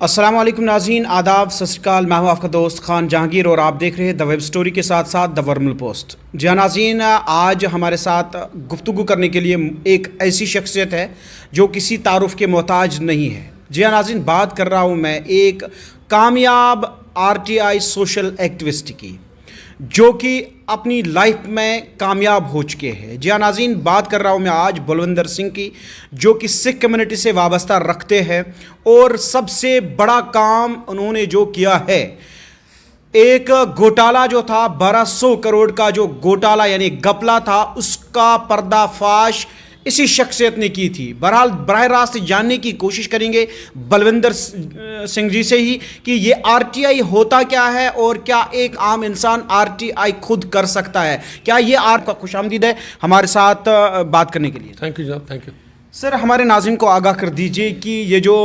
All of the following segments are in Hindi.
अस्सलाम वालेकुम नाज़रीन, आदाब, सत श्री अकाल। मैं हूं आपका दोस्त खान जहांगीर और आप देख रहे हैं द वेब स्टोरी के साथ साथ द वर्मल पोस्ट। जी हाँ नाज़रीन, आज हमारे साथ गुफ्तगू करने के लिए एक ऐसी शख्सियत है जो किसी तारुफ के मोहताज नहीं है। जी हाँ नाज़रीन, बात कर रहा हूँ मैं एक कामयाब RTI सोशल एक्टिविस्ट की जो कि अपनी लाइफ में कामयाब हो चुके हैं। जी हाँ नाज़रीन, बात कर रहा हूँ मैं आज बलविंदर सिंह की, जो कि सिख कम्युनिटी से वाबस्ता रखते हैं और सबसे बड़ा काम उन्होंने जो किया है, एक घोटाला जो था 1200 करोड़ का जो घोटाला यानी गपला था, उसका पर्दाफाश इसी शख्सियत ने की थी। बहरहाल बराह रास्त जानने की कोशिश करेंगे बलविंदर सिंह जी से ही कि ये RTI होता क्या है और क्या एक आम इंसान RTI खुद कर सकता है। क्या ये आपका खुशामदीद है हमारे साथ बात करने के लिए। थैंक यू जनाब, थैंक यू सर। हमारे नाज़रीन को आगाह कर दीजिए कि ये जो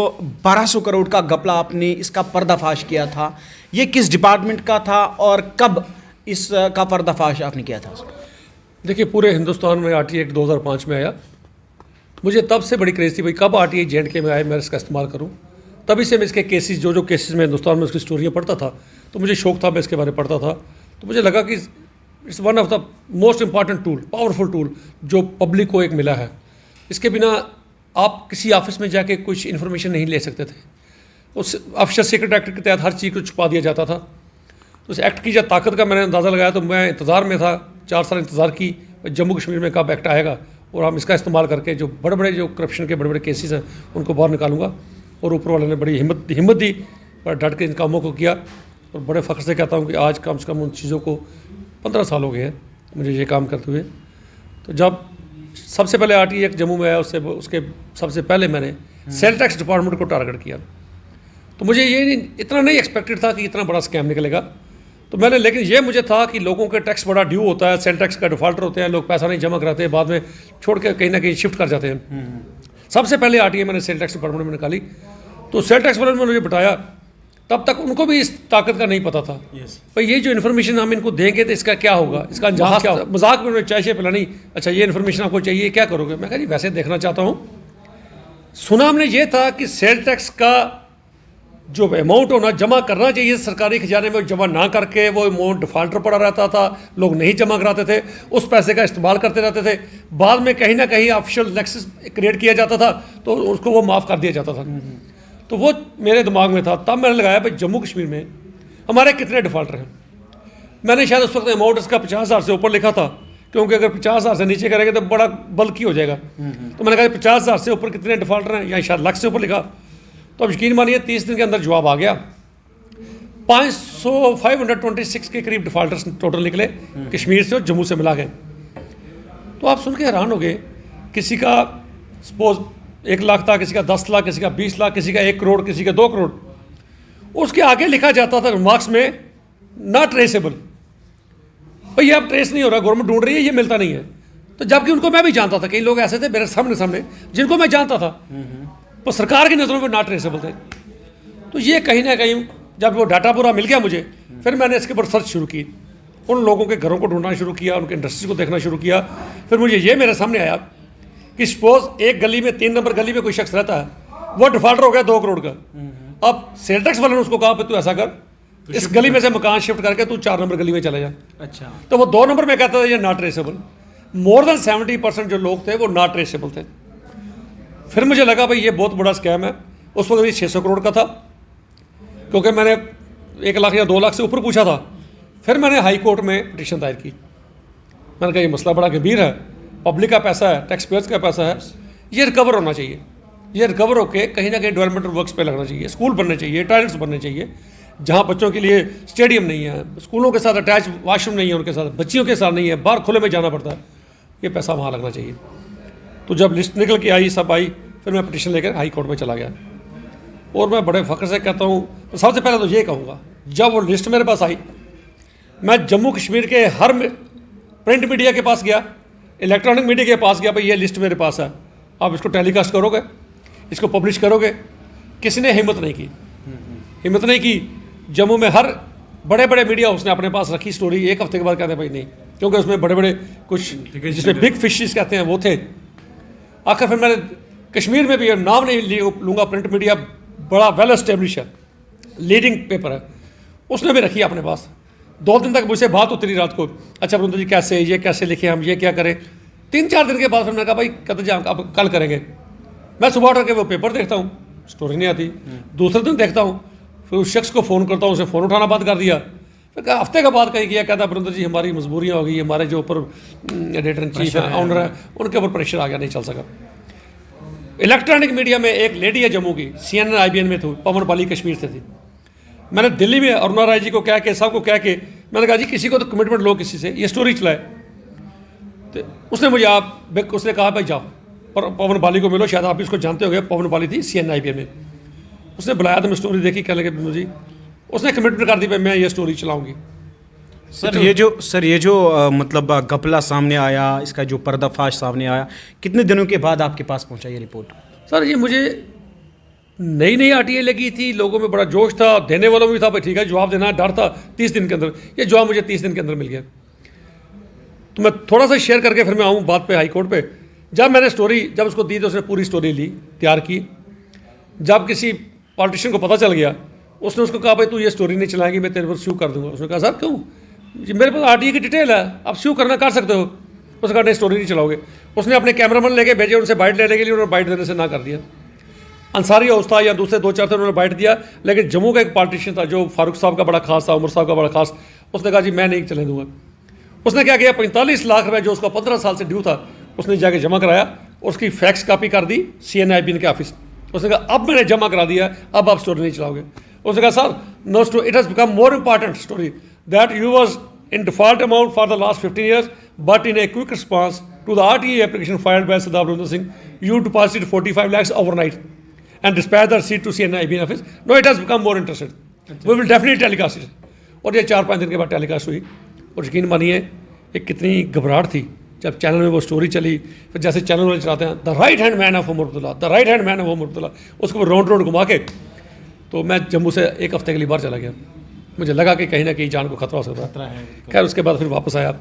1200 करोड़ का गपला आपने इसका पर्दाफाश किया था, ये किस डिपार्टमेंट का था और कब इसका पर्दाफाश आपने किया था? देखिए, पूरे हिंदुस्तान में RTI एक्ट 2005 में आया। मुझे तब से बड़ी क्रेज़ थी भाई कब RTI J&K में आए, मैं इसका इस्तेमाल करूं। तभी से मैं इसके केसेस जो केसेस में हिंदुस्तान में उसकी स्टोरियाँ पढ़ता था, तो मुझे शौक था, मैं इसके बारे में पढ़ता था। तो मुझे लगा कि it's one of the most important tool, powerful tool जो पब्लिक को एक मिला है। इसके बिना आप किसी ऑफिस में जाके कुछ इन्फॉर्मेशन नहीं ले सकते थे। उस ऑफिसर सीक्रेट एक्ट के तहत हर चीज़ को छुपा दिया जाता था। तो उस एक्ट की जब ताकत का मैंने अंदाज़ा लगाया तो मैं इंतज़ार में था, 4 साल इंतज़ार की जम्मू कश्मीर में कब एक्ट आएगा और हम इसका इस्तेमाल करके जो बड़े बड़े जो करप्शन के बड़े बड़े केसेस हैं उनको बाहर निकालूंगा। और ऊपर वाले ने बड़ी हिम्मत दी और डट के इन कामों को किया। और बड़े फ़ख्र से कहता हूँ कि आज कम से कम उन चीज़ों को 15 साल हो गए हैं मुझे ये काम करते हुए। तो जब सबसे पहले RTI एक्ट जम्मू में आया, उसके सबसे पहले मैंने सेल टैक्स डिपार्टमेंट को टारगेट किया। तो मुझे ये इतना नहीं एक्सपेक्टेड था कि इतना बड़ा स्कैम निकलेगा। तो मैंने, लेकिन ये मुझे था कि लोगों के टैक्स बड़ा ड्यू होता है, सेल टैक्स का डिफॉल्टर होते हैं, लोग पैसा नहीं जमा कराते हैं, बाद में छोड़ के कहीं ना कहीं शिफ्ट कर जाते हैं। सबसे पहले RTI मैंने सेल टैक्स डिपार्टमेंट में निकाली। तो सेल टैक्स वाले ने मुझे बताया, तब तक उनको भी इस ताकत का नहीं पता था। भाई ये जो इन्फॉर्मेशन हम इनको देंगे तो इसका क्या होगा, इसका अंजाम क्या होगा। मजाक में उन्होंने चाय शे पिलानी, अच्छा ये इन्फॉर्मेशन आपको चाहिए, क्या करोगे? मैं कहा जी वैसे देखना चाहता हूँ। सुना हमने ये था कि सेल टैक्स का जो अमाउंट होना जमा करना चाहिए सरकारी खजाने में, जमा ना करके वो अमाउंट डिफॉल्टर पड़ा रहता था, लोग नहीं जमा कराते थे, उस पैसे का इस्तेमाल करते रहते थे। बाद में कहीं ना कहीं ऑफिशियल नेक्सस क्रिएट किया जाता था तो उसको वो माफ़ कर दिया जाता था। तो वो मेरे दिमाग में था। तब मैंने लगाया भाई जम्मू कश्मीर में हमारे कितने डिफॉल्टर हैं। मैंने शायद उस वक्त अमाउंट इसका 50,000 से ऊपर लिखा था, क्योंकि अगर 50,000 से नीचे करेंगे तो बड़ा बल्कि हो जाएगा। तो मैंने कहा 50,000 से ऊपर कितने डिफॉल्टर हैं, या शायद लाख से ऊपर लिखा। तो अब यकीन मानिए 30 दिन के अंदर जवाब आ गया। 526 के करीब डिफॉल्टर्स टोटल निकले कश्मीर से और जम्मू से मिला गए। तो आप सुन के हैरान हो गए, किसी का सपोज 1 लाख था, किसी का 10 लाख, किसी का 20 लाख, किसी का 1 करोड़, किसी का 2 करोड़। उसके आगे लिखा जाता था रिमार्क्स में नॉट ट्रेसेबल। भाई अब ट्रेस नहीं हो रहा, गवर्नमेंट ढूंढ रही है, ये मिलता नहीं है। तो जबकि उनको मैं भी जानता था, कई लोग ऐसे थे मेरे सामने जिनको मैं जानता था, तो सरकार की नज़रों में नॉट ट्रेसेबल थे। तो ये कहीं ना कहीं जब वो डाटा पूरा मिल गया मुझे, फिर मैंने इसके ऊपर सर्च शुरू की, उन लोगों के घरों को ढूंढना शुरू किया, उनके इंडस्ट्री को देखना शुरू किया। फिर मुझे ये मेरे सामने आया कि सपोज एक गली में 3 नंबर गली में कोई शख्स रहता है, वो डिफॉल्टर हो गया 2 करोड़ का। अब सेल टैक्स वाले ने उसको कहा तू ऐसा कर, इस गली में से मकान शिफ्ट करके तू 4 नंबर गली में चला जा। अच्छा। तो वो 2 नंबर में कहता था ये नॉट ट्रेसेबल। मोर देन 70% जो लोग थे वो नॉट ट्रेसेबल थे। फिर मुझे लगा भाई ये बहुत बड़ा स्कैम है। उस वक्त भी 600 करोड़ का था, क्योंकि मैंने 1 लाख या 2 लाख से ऊपर पूछा था। फिर मैंने हाई कोर्ट में पिटीशन दायर की। मैंने कहा ये मसला बड़ा गंभीर है, पब्लिक का पैसा है, टैक्स पेयर्स का पैसा है, ये रिकवर होना चाहिए। ये रिकवर होकर कहीं ना कहीं डेवलपमेंटल वर्क्स पे लगना चाहिए, स्कूल बनने चाहिए, टॉयलेट्स बनने चाहिए, जहाँ बच्चों के लिए स्टेडियम नहीं है, स्कूलों के साथ अटैच वॉशरूम नहीं है, उनके साथ बच्चियों के साथ नहीं है, बाहर खुले में जाना पड़ता है, ये पैसा वहाँ लगना चाहिए। तो जब लिस्ट निकल के आई, सब आई, फिर मैं पिटीशन लेकर हाई कोर्ट में चला गया। और मैं बड़े फ़ख्र से कहता हूँ, तो सबसे पहले तो ये कहूँगा, जब वो लिस्ट मेरे पास आई, मैं जम्मू कश्मीर के हर प्रिंट मीडिया के पास गया, इलेक्ट्रॉनिक मीडिया के पास गया, भाई ये लिस्ट मेरे पास है, आप इसको टेलीकास्ट करोगे, इसको पब्लिश करोगे? किसी ने हिम्मत नहीं की। जम्मू में हर बड़े बड़े मीडिया उसने अपने पास रखी स्टोरी। 1 हफ्ते के बाद कहते हैं भाई नहीं, क्योंकि उसमें बड़े बड़े कुछ जिसमें बिग फिशेस कहते हैं वो थे। आखिर फिर मैंने कश्मीर में भी नाम नहीं लूँगा, प्रिंट मीडिया बड़ा वेल एस्टेब्लिश है, लीडिंग पेपर है, उसने भी रखी है अपने पास। 2 दिन तक मुझसे बात होती रही रात को, अच्छा वरुण जी कैसे, ये कैसे लिखे, हम ये क्या करें। 3-4 दिन के बाद फिर मैंने कहा भाई कहते जा अब कल करेंगे। मैं सुबह उठ के वो पेपर देखता हूँ, स्टोरी नहीं आती। दूसरे दिन देखता हूँ, फिर उस शख्स को फ़ोन करता हूँ, उसने फ़ोन उठाना बंद कर दिया। फिर कहा हफ्ते के बाद कहीं किया, कहता वरुण जी हमारी मजबूरियाँ हो गई, हमारे जो ऊपर एडिटर इन चीफ है, ऑनर है, उनके ऊपर प्रेशर आ गया, नहीं चल सका। इलेक्ट्रॉनिक मीडिया में एक लेडी है जम्मू की, CNN IBN में थी, पवन बाली कश्मीर से थी। मैंने दिल्ली में अरुणा राय जी को कह के, सबको कह के मैंने कहा जी किसी को तो कमिटमेंट लो किसी से, ये स्टोरी चलाए। तो उसने मुझे उसने कहा भाई जाओ पर पवन बाली को मिलो, शायद आप इसको जानते हो गए, पवन बाली थी CNN IBN में। उसने बुलाया तो मैं स्टोरी देखी, कहने लगे मुझे, उसने कमिटमेंट कर दी भाई मैं ये स्टोरी चलाऊँगी। सर ये जो मतलब घपला सामने आया, इसका जो पर्दाफाश सामने आया, कितने दिनों के बाद आपके पास पहुंचा ये रिपोर्ट? सर ये मुझे नई RTI लगी थी, लोगों में बड़ा जोश था, देने वालों में भी था भाई ठीक है जवाब देना, डर था 30 दिन के अंदर। ये जवाब मुझे 30 दिन के अंदर मिल गया। तो मैं थोड़ा सा शेयर करके फिर मैं आऊँ बात पे, हाई कोर्ट पे। जब मैंने स्टोरी जब उसको दी तो उसने पूरी स्टोरी ली, तैयार की। जब किसी पॉलिटिशियन को पता चल गया, उसने उसको कहा भाई तू ये स्टोरी नहीं चलाएगी, मैं तेरे पर स्यू कर दूंगा। उसने कहा सर क्यों, जी मेरे पास RTI की डिटेल है, आप स्यू करना कर सकते हो। उसने कहा नहीं स्टोरी नहीं चलाओगे। उसने अपने कैमरामैन लेके भेजे, उनसे बाइट लेने के लिए, उन्होंने बाइट देने से ना कर दिया। अंसारी हाउस था या दूसरे 2-4 थे, उन्होंने बाइट दिया। लेकिन जम्मू का एक पॉलिटिशियन था जो फारूक साहब का बड़ा खास था, उमर साहब का बड़ा खास, उसने कहा जी मैं नहीं चलने दूंगा। उसने क्या किया, 45 लाख रुपये जो उसका 15 साल से ड्यू था, उसने जाके जमा कराया, उसकी फैक्स कॉपी कर दी CNN IBN के ऑफिस। उसने कहा अब मैंने जमा करा दिया, अब आप स्टोरी नहीं चलाओगे। उसने कहा sir no story, it has become more important story that you was in default amount for the last 15 years, but in a quick response to the RTI application filed by Sardar Varinder Singh, you deposited 45 lakhs overnight and dispatched the receipt to CNN IBN office. No, it has become more interested. We will definitely telecast it. और ये 4-5 दिन के बाद टेलीकास्ट हुई। और यकीन मानिए एक कितनी घबराहट थी जब चैनल में वो स्टोरी चली। फिर जैसे चैनल वाले चलाते हैं the right hand man of Omar Abdullah, the right hand man of Omar Abdullah, उसको राउंड घुमा के, तो मैं जम्मू से 1 हफ्ते के लिए बाहर चला गया। मुझे लगा कि कहीं ना कहीं जान को खतरा हो सकता है। खैर उसके बाद फिर वापस आया,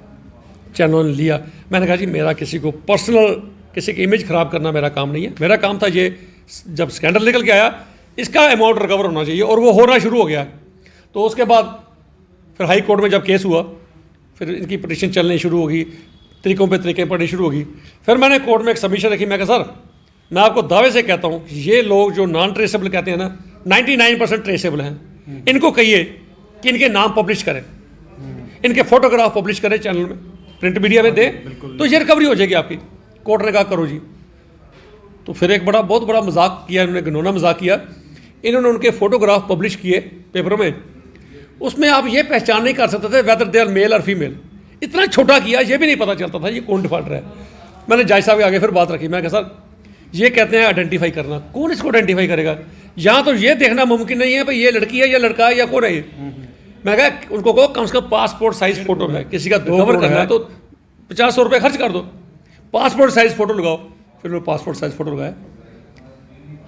चैनल ने लिया। मैंने कहा जी मेरा किसी को पर्सनल किसी की इमेज ख़राब करना मेरा काम नहीं है। मेरा काम था ये जब स्कैंडल निकल के आया इसका अमाउंट रिकवर होना चाहिए, और वो होना शुरू हो गया। तो उसके बाद फिर हाई कोर्ट में जब केस हुआ, फिर इनकी पिटीशन चलनी शुरू होगी, तरीक़ों पे तरीके पढ़नी शुरू होगी। फिर मैंने कोर्ट में एक सबमिशन रखी। मैं कहा सर मैं आपको दावे से कहता हूँ ये लोग जो नॉन ट्रेसेबल कहते हैं ना, 99% ट्रेसेबल हैं। इनको कहिए कि इनके नाम पब्लिश करें, इनके फोटोग्राफ पब्लिश करें चैनल में, प्रिंट मीडिया में दें, तो ये रिकवरी हो जाएगी आपकी। कोर्ट ने कहा करो जी। तो फिर एक बहुत बड़ा मजाक किया इन्होंने, घिनौना मजाक किया। इन्होंने उनके फोटोग्राफ पब्लिश किए पेपरों में, उसमें आप ये पहचान नहीं कर सकते थे वेदर दे आर मेल और फीमेल। इतना छोटा किया ये भी नहीं पता चलता था ये कौन डिफॉल्टर है। मैंने जज साहब के आगे फिर बात रखी। मैं कहा सर ये कहते हैं आइडेंटिफाई करना, कौन इसको आइडेंटिफाई करेगा? यहाँ तो ये देखना मुमकिन नहीं है भाई ये लड़की है या लड़का है या कौन है ये। मैं कहा उनको कहो कम से कम पासपोर्ट साइज फोटो में, किसी का कवर करना है तो 50-100 रुपये खर्च कर दो, पासपोर्ट साइज फोटो लगाओ। फिर उन्होंने पासपोर्ट साइज फोटो लगाया।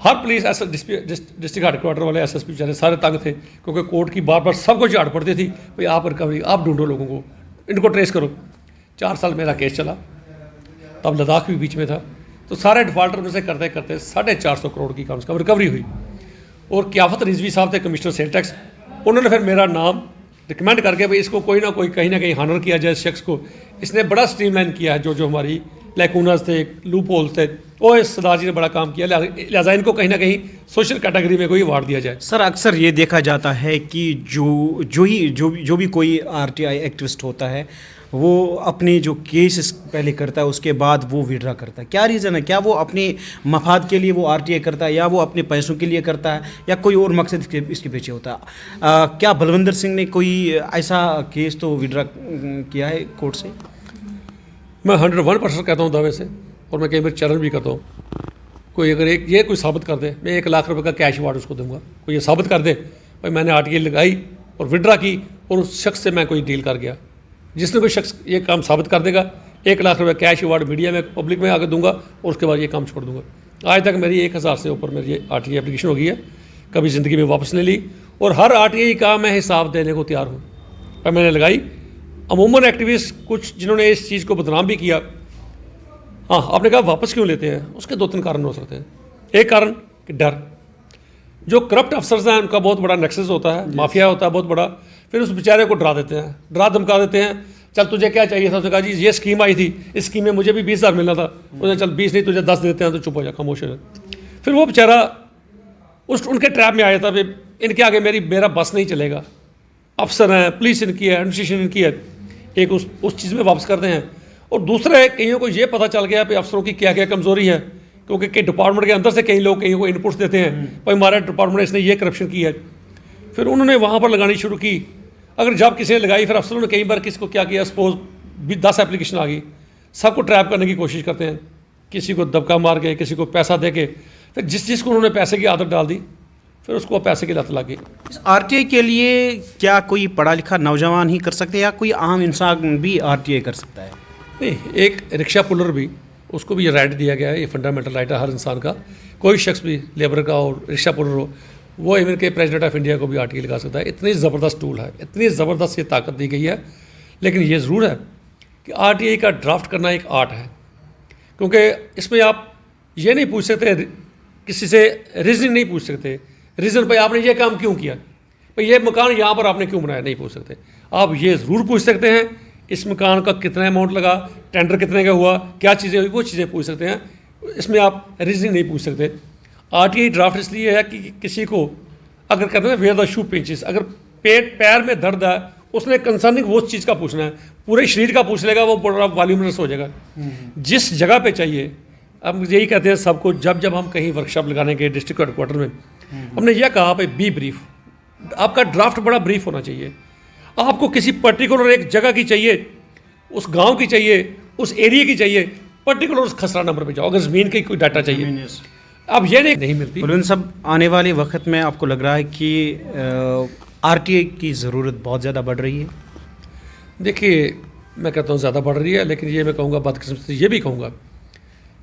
हर पुलिस डिस्ट्रिक्ट हेडक्वार्टर वाले SSP बेचारे सारे तंग थे, क्योंकि कोर्ट की बार बार सबको झाड़ पड़ती थी भाई आप रिकवरी, आप ढूंढो लोगों को, इनको ट्रेस करो। 4 साल मेरा केस चला, तब लद्दाख भी बीच में था। तो सारे डिफॉल्टर में से करते करते 450 करोड़ की कम से कम रिकवरी हुई। और क्याफत रिजवी साहब थे कमिश्नर सेल टैक्स, उन्होंने फिर मेरा नाम रिकमेंड करके भाई इसको कोई ना कोई कहीं ना कहीं हानर किया जाए इस शख्स को। इसने बड़ा स्ट्रीमलाइन किया है जो हमारी लैकूनस थे, लूप होल्स थे, वो सरदार जी ने बड़ा काम किया। लिहाजा इनको कहीं ना कहीं सोशल कैटेगरी में कोई अवार्ड दिया जाए। सर अक्सर ये देखा जाता है कि जो भी कोई RTI एक्टिविस्ट होता है वो अपने जो केस पहले करता है उसके बाद वो विड्रा करता है। क्या रीज़न है? क्या वो अपने मफाद के लिए वो RTI करता है, या वो अपने पैसों के लिए करता है, या कोई और मकसद इसके पीछे होता है? क्या बलविंदर सिंह ने कोई ऐसा केस तो विड्रा किया है कोर्ट से? मैं 101% कहता हूँ दावे से, और मैं कई बार चैलेंज भी करता हूँ। कोई अगर ये कोई साबित कर दे, मैं 1 लाख रुपए का कैश अवार्ड उसको दूंगा। कोई ये साबित कर दे भाई मैंने RTI लगाई और विड्रा की और उस शख्स से मैं कोई डील कर गया, जिसने कोई शख्स ये काम साबित कर देगा 1 लाख रुपए कैश अवार्ड मीडिया में पब्लिक में आगे दूंगा और उसके बाद ये काम छोड़ दूंगा। आज तक मेरी 1000 से ऊपर मेरी RTI एप्लीकेशन हो गई है, कभी ज़िंदगी में वापस नहीं ली, और हर RTI का मैं हिसाब देने को तैयार हूँ। पर मैंने लगाई। अमूमन एक्टिविस्ट कुछ जिन्होंने इस चीज़ को बदनाम भी किया, हाँ आपने कहा वापस क्यों लेते हैं, उसके 2-3 कारण हो सकते हैं। एक कारण कि डर, जो करप्ट अफसर्स हैं उनका बहुत बड़ा नेक्सस होता है, माफिया होता है बहुत बड़ा। फिर उस बेचारे को डरा देते हैं, डरा धमका देते हैं, चल तुझे क्या चाहिए था, उसने कहा जी ये स्कीम आई थी, इस स्कीम में मुझे भी 20,000 मिलना था, उसने चल 20 नहीं तुझे 10 देते हैं, तो चुप हो जा, खामोश हो जा। फिर वो बेचारा उनके ट्रैप में आया था, फिर इनके आगे मेरा बस नहीं चलेगा, अफसर हैं, पुलिस इनकी है, एडमिनिस्ट्रेशन इनकी है, एक उस चीज़ में वापस करते हैं। और दूसरा है, कईयों को ये पता चल गया कि अफसरों की क्या क्या कमज़ोरी है, क्योंकि कई डिपार्टमेंट के अंदर से कई लोग कईयों को इनपुट्स देते हैं, भाई हमारा डिपार्टमेंट इसने ये करप्शन की है। फिर उन्होंने वहाँ पर लगानी शुरू की। अगर जब किसी ने लगाई, फिर अफसरों ने कई बार किसी को क्या किया, सपोज 10 एप्लीकेशन आ गई, सबको ट्रैप करने की कोशिश करते हैं, किसी को दबका मार के, किसी को पैसा दे के, फिर जिसको उन्होंने पैसे की आदत डाल दी, फिर उसको पैसे की लत लग गई। आरटीआई के लिए क्या कोई पढ़ा लिखा नौजवान ही कर सकते हैं या कोई आम इंसान भी आरटीआई कर सकता है? नहीं, एक रिक्शा पुलर भी, उसको भी ये राइट दिया गया है, ये फंडामेंटल राइट है हर इंसान का। कोई शख्स भी लेबर का और रिक्शा पुलर हो, वो इवन के प्रेसिडेंट ऑफ इंडिया को भी आरटीआई लगा सकता है। इतनी ज़बरदस्त टूल है, इतनी ज़बरदस्त ये ताकत दी गई है। लेकिन ये ज़रूर है कि आरटीआई का ड्राफ्ट करना एक आर्ट है, क्योंकि इसमें आप ये नहीं पूछ सकते, किसी से रीज़निंग नहीं पूछ सकते, रीज़न भाई आपने ये काम क्यों किया, भाई ये मकान यहाँ पर आपने क्यों बनाया, नहीं पूछ सकते। आप ये ज़रूर पूछ सकते हैं इस मकान का कितना अमाउंट लगा, टेंडर कितने का हुआ, क्या चीज़ें हुई, वो चीज़ें पूछ सकते हैं। इसमें आप रीजनिंग नहीं पूछ सकते। आरटीआई ड्राफ्ट इसलिए है कि किसी को अगर कहते हैं वेयर द शू पिंचेस, अगर पैर में दर्द है, उसने कंसर्निंग वो चीज़ का पूछना है, पूरे शरीर का पूछ लेगा वो बड़ा वॉल्यूमनस हो जाएगा। जिस जगह पे चाहिए, अब यही कहते हैं सबको, जब हम कहीं वर्कशॉप लगाने के डिस्ट्रिक्ट हेडक्वार्टर में, हमने यह कहा भाई बी ब्रीफ, आपका ड्राफ्ट बड़ा ब्रीफ होना चाहिए। आपको किसी पर्टिकुलर एक जगह की चाहिए, उस गांव की चाहिए, उस एरिया की चाहिए, पर्टिकुलर उस खसरा नंबर पे जाओ। अगर ज़मीन की कोई डाटा चाहिए, अब ये नहीं मिलती। बुलंद साहब, आने वाले वक्त में आपको लग रहा है कि आरटीआई की ज़रूरत बहुत ज़्यादा बढ़ रही है? देखिए, मैं कहता हूँ ज़्यादा बढ़ रही है, लेकिन ये मैं कहूँगा बदकिस्मती से ये भी कहूँगा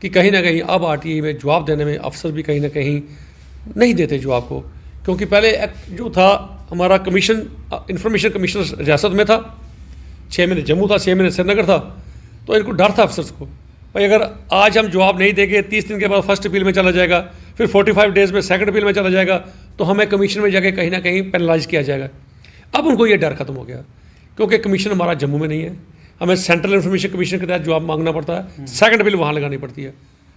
कि कहीं ना कहीं अब आरटीआई में जवाब देने में अफसर भी कहीं ना कहीं नहीं देते जवाब को। क्योंकि पहले जो था हमारा कमीशन, इंफॉर्मेशन कमीशन रियासत में था, 6 महीने जम्मू था, 6 महीने श्रीनगर था, तो इनको डर था अफसर्स को, भाई अगर आज हम जवाब नहीं देंगे, 30 दिन के बाद फर्स्ट अपील में चला जाएगा, फिर 45 डेज़ में सेकंड अपील में चला जाएगा, तो हमें कमीशन में जाके कहीं ना कहीं पेनलाइज किया जाएगा। अब उनको ये डर खत्म हो गया, क्योंकि कमीशन हमारा जम्मू में नहीं है, हमें सेंट्रल इंफॉर्मेशन कमीशन के तहत जवाब मांगना पड़ता है, सेकंड अपील वहाँ लगानी पड़ती है।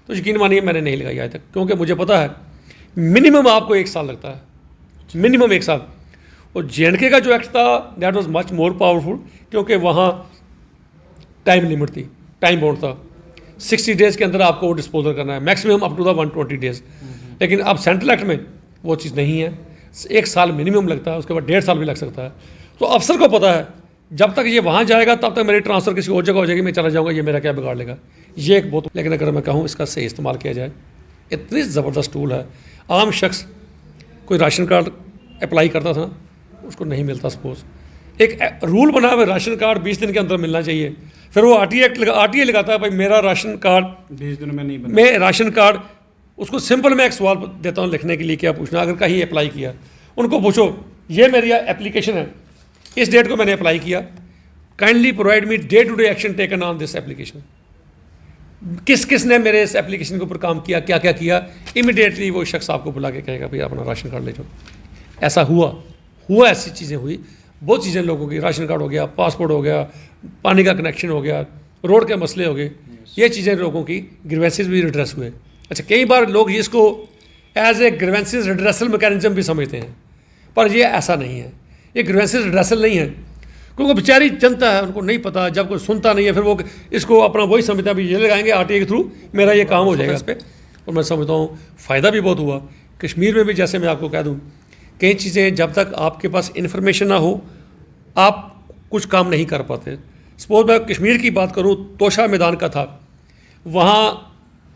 तो यकीन मानिए मैंने नहीं लगाई आज तक, क्योंकि मुझे पता है मिनिमम आपको 1 साल लगता है, मिनिमम 1 साल। और जे का जो एक्ट था that was much more powerful, क्योंकि वहाँ टाइम लिमिट थी, टाइम बाउंड था, 60 डेज़ के अंदर आपको वो डिस्पोजल करना है, maximum up to the 120 days. लेकिन अब सेंट्रल एक्ट में वो चीज़ नहीं है, 1 साल मिनिमम लगता है, उसके बाद 1.5 साल भी लग सकता है। तो अफसर को पता है जब तक ये वहाँ जाएगा तब तक मेरी ट्रांसफ़र किसी और जगह हो जाएगी, मैं चला जाऊँगा, ये मेरा क्या बिगाड़ लेगा, ये एक बहुत। लेकिन अगर मैं कहूँ इसका सही इस्तेमाल किया जाए, इतनी ज़बरदस्त टूल है। आम शख्स कोई राशन कार्ड अप्लाई करता था, उसको नहीं मिलता, सपोज एक रूल बना हुआ राशन कार्ड 20 दिन के अंदर मिलना चाहिए, फिर वो आरटीआई लगाता है भाई मेरा राशन कार्ड 20 दिन में नहीं बना। मैं राशन कार्ड, उसको सिंपल मैं एक सवाल देता हूँ लिखने के लिए, क्या पूछना, अगर कहीं अप्लाई किया, उनको पूछो ये मेरी एप्लीकेशन है, इस डेट को मैंने अप्लाई किया, kindly provide me day to day action taken on this application, किस ने मेरे इस एप्लीकेशन के ऊपर काम किया, क्या क्या किया, इमीडिएटली वो शख्स आपको बुला के कहेगा भाई अपना राशन कार्ड ले जाओ। ऐसा हुआ, ऐसी चीज़ें हुई, बहुत चीज़ें लोगों की, राशन कार्ड हो गया, पासपोर्ट हो गया, पानी का कनेक्शन हो गया, रोड के मसले हो गए, ये चीज़ें लोगों की ग्रीवेंसेस भी रिड्रेस हुए। अच्छा, कई बार लोग इसको as a grievances redressal mechanism भी समझते हैं, पर ये ऐसा नहीं है, ये ग्रीवेंसेस रिड्रेसल नहीं है, क्योंकि बेचारी जनता है, उनको नहीं पता, जब कोई सुनता नहीं है फिर वो इसको अपना वही समझता है भी ये लगाएंगे आरटीआई के थ्रू मेरा ये काम हो जाएगा इस पर। और मैं समझता हूँ फ़ायदा भी बहुत हुआ। कश्मीर में भी जैसे मैं आपको कह दूँ, कई चीज़ें जब तक आपके पास इन्फॉर्मेशन ना हो आप कुछ काम नहीं कर पाते। सपोज मैं कश्मीर की बात करूँ, तोशा मैदान का था, वहाँ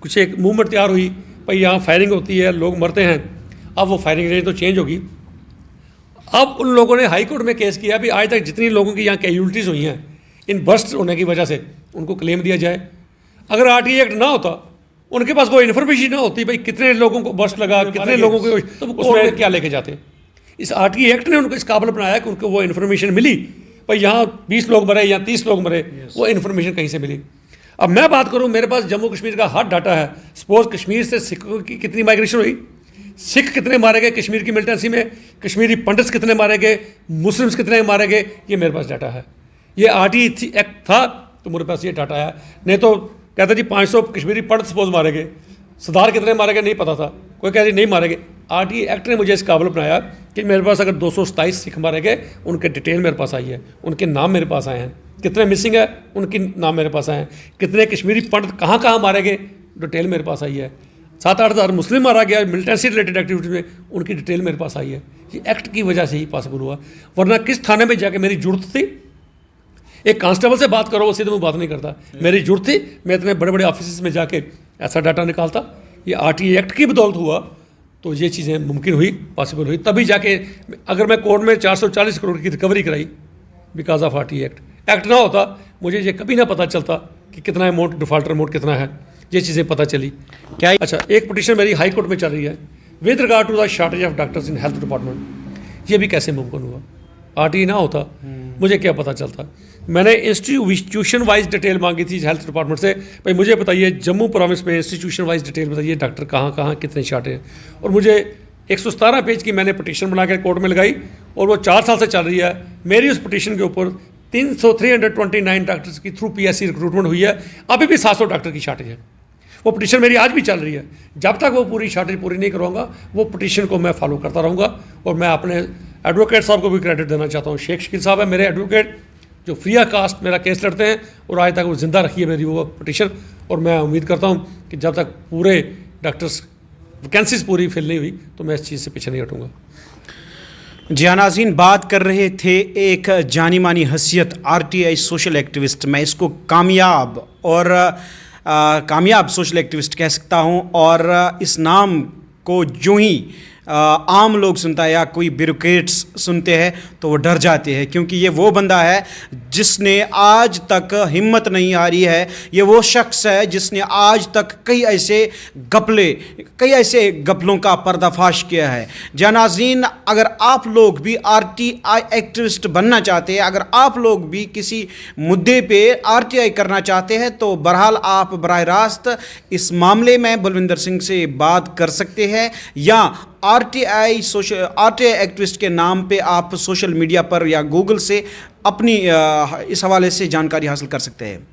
कुछ एक मूवमेंट तैयार हुई, भाई यहाँ फायरिंग होती है, लोग मरते हैं, अब वो फायरिंग रेंज तो चेंज होगी। अब उन लोगों ने हाई कोर्ट में केस किया भी आज तक जितनी लोगों की यहाँ कैजुअल्टीज़ हुई हैं इन बर्स्ट होने की वजह से, उनको क्लेम दिया जाए। अगर आरटीआई एक्ट ना होता, उनके पास वो इन्फॉर्मेशन ना होती भाई कितने लोगों को बर्स्ट लगा, कितने लोगों को, तो उसमें क्या लेके जाते। इस आरटीआई एक्ट ने उनको इस काबिल बनाया कि उनको वो इन्फॉर्मेशन मिली, भाई यहाँ 20 लोग मरे या 30 लोग मरे, वो इन्फॉर्मेशन कहीं से मिली। अब मैं बात करूँ, मेरे पास जम्मू कश्मीर का हर डाटा है। सपोज कश्मीर से सिखों की कितनी माइग्रेशन हुई, सिख कितने मारे गए कश्मीर की मिलिटेंसी में, कश्मीरी पंडित्स कितने मारे गए, मुस्लिम्स कितने मारे गए, ये मेरे पास डाटा है। ये RTE एक्ट था तो मेरे पास ये डाटा है। नहीं तो कहते जी 500 कश्मीरी पंडित सपोज मारे गए, सरदार कितने मारे गए नहीं पता था, कोई कह रही नहीं मारे गए। RTE एक्ट ने मुझे इस काबिल बनाया कि मेरे पास अगर 227 सिख मारे गए, उनके डिटेल मेरे पास आई है, उनके नाम मेरे पास आए हैं, कितने मिसिंग है उनके नाम मेरे पास आए हैं, कितने कश्मीरी पंडित कहाँ कहाँ मारे गए डिटेल मेरे पास आई है, 7-8 हज़ार मुस्लिम मारा गया मिलिटेंसी रिलेटेड एक्टिविटीज में, उनकी डिटेल मेरे पास आई है। ये एक्ट की वजह से ही पॉसिबल हुआ, वरना किस थाने में जाके मेरी जरूरत थी, एक कांस्टेबल से बात करो उससे तो मैं बात नहीं करता, मेरी जरूरत थी मैं इतने बड़े बड़े ऑफिस में जाके ऐसा डाटा निकालता। ये RTE एक्ट की बदौलत हुआ तो ये चीज़ें मुमकिन हुई, पॉसिबल हुई, तभी जाके अगर मैं कोर्ट में 440 करोड़ की रिकवरी कराई बिकॉज ऑफ RTE एक्ट ना होता मुझे ये कभी ना पता चलता कि कितना अमाउंट डिफॉल्टर अमाउंट कितना है, ये चीज़ें पता चली। क्या अच्छा, एक पिटीशन मेरी हाई कोर्ट में चल रही है with regard to the shortage of doctors in health department, ये भी कैसे मुमकिन हुआ, RTE ना होता मुझे क्या पता चलता। मैंने इंस्टीट्यूशन वाइज डिटेल मांगी थी हेल्थ डिपार्टमेंट से, भाई मुझे बताइए जम्मू प्रोविंस में इंस्टीट्यूशन वाइज डिटेल बताइए डॉक्टर कहाँ कहाँ कितने शॉर्ट हैं, और मुझे 117 पेज की मैंने पटिशन बना के कोर्ट में लगाई और वो 4 साल से चल रही है। मेरी उस पटिशन के ऊपर 329 डॉक्टर्स की थ्रू PSC रिक्रूटमेंट हुई है, अभी भी 700 डॉक्टर की शॉर्टेज है। वो पटिशन मेरी आज भी चल रही है, जब तक वो पूरी शॉर्टेज पूरी नहीं करवाऊंगा वो पटिशन को मैं फॉलो करता रहूँगा। और मैं अपने एडवोकेट साहब को भी क्रेडिट देना चाहता हूँ, शेख शकील साहब है मेरे एडवोकेट जो फ्री ऑफ कास्ट मेरा केस लड़ते हैं और आज तक वो जिंदा रखी है मेरी वो पटिशन। और मैं उम्मीद करता हूँ कि जब तक पूरे डॉक्टर्स वैकेंसीज पूरी फिल नहीं हुई तो मैं इस चीज़ से पीछे नहीं हटूँगा। जी हाँ नाज़रीन, बात कर रहे थे एक जानी मानी हसीयत RTI सोशल एक्टिविस्ट, मैं इसको कामयाब और कामयाब सोशल एक्टिविस्ट कह सकता हूँ। और इस नाम को जो ही आम लोग सुनता है या कोई ब्यूरोक्रेट्स सुनते हैं तो वो डर जाते हैं, क्योंकि ये वो बंदा है जिसने आज तक हिम्मत नहीं हारी है। ये वो शख्स है जिसने आज तक कई ऐसे गपलों का पर्दाफाश किया है। जी नाज़रीन, अगर आप लोग भी RTI एक्टिविस्ट बनना चाहते हैं, अगर आप लोग भी किसी मुद्दे पे RTI करना चाहते हैं तो बहरहाल आप बराह रास्त इस मामले में बलविंदर सिंह से बात कर सकते हैं, या RTI एक्टिविस्ट के नाम पे आप सोशल मीडिया पर या गूगल से अपनी इस हवाले से जानकारी हासिल कर सकते हैं।